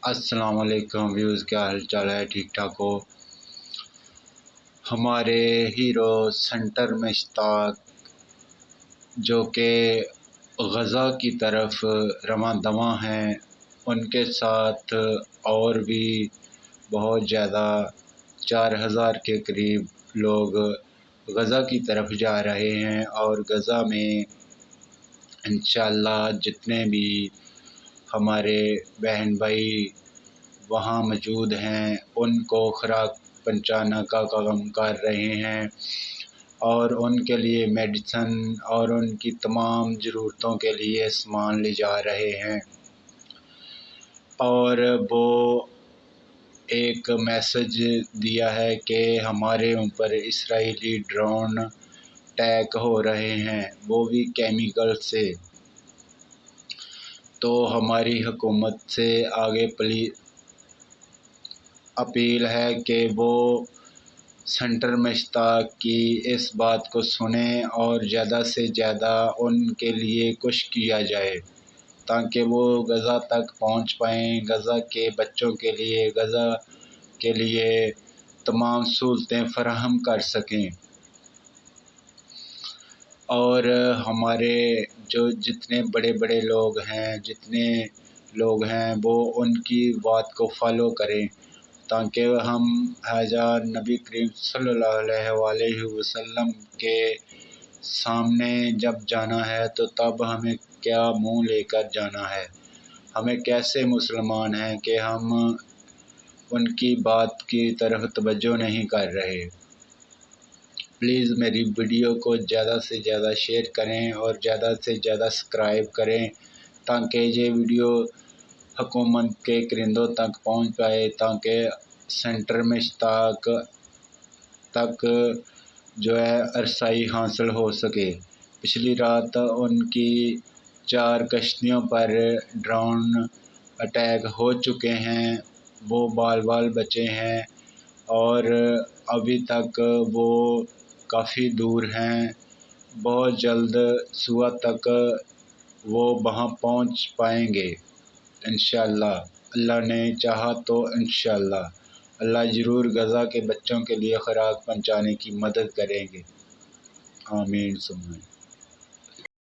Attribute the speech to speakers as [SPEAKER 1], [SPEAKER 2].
[SPEAKER 1] السلام علیکم ویوز، کیا حال چال ہے؟ ٹھیک ٹھاک ہو؟ ہمارے ہیرو سینٹر مشتاق جو کہ غزہ کی طرف رواں دواں ہیں، ان کے ساتھ اور بھی بہت زیادہ 4000 کے قریب لوگ غزہ کی طرف جا رہے ہیں، اور غزہ میں انشاءاللہ جتنے بھی ہمارے بہن بھائی وہاں موجود ہیں ان کو خوراک پہنچانا کا کام کر رہے ہیں، اور ان کے لیے میڈیسن اور ان کی تمام ضرورتوں کے لیے سامان لے جا رہے ہیں۔ اور وہ ایک میسج دیا ہے کہ ہمارے اوپر اسرائیلی ڈرون اٹیک ہو رہے ہیں، وہ بھی کیمیکل سے۔ تو ہماری حکومت سے آگے اپیل ہے کہ وہ سینٹر مشتاق کی اس بات کو سنیں اور زیادہ سے زیادہ ان کے لیے کچھ کیا جائے تاکہ وہ غزہ تک پہنچ پائیں، غزہ کے بچوں کے لیے، غزہ کے لیے تمام سہولتیں فراہم کر سکیں۔ اور ہمارے جو جتنے بڑے بڑے لوگ ہیں وہ ان کی بات کو فالو کریں تاکہ ہم حاجہ نبی کریم صلی اللہ علیہ وسلم کے سامنے جب جانا ہے تو تب ہمیں کیا منہ لے کر جانا ہے، ہمیں کیسے مسلمان ہیں کہ ہم ان کی بات کی طرف توجہ نہیں کر رہے۔ پلیز میری ویڈیو کو زیادہ سے زیادہ شیئر کریں اور زیادہ سے زیادہ سبسکرائب کریں تاکہ یہ ویڈیو حکومت کے کرندوں تک پہنچ پائے، تاکہ سینٹر مشتاق تک جو ہے رسائی حاصل ہو سکے۔ پچھلی رات ان کی 4 کشتیوں پر ڈرون اٹیک ہو چکے ہیں، وہ بال بچے ہیں اور ابھی تک وہ کافی دور ہیں۔ بہت جلد صبح تک وہ وہاں پہنچ پائیں گے انشاءاللہ، اللہ نے چاہا تو انشاءاللہ اللہ ضرور غزہ کے بچوں کے لیے خوراک پہنچانے کی مدد کریں گے۔ آمین ثم آمین۔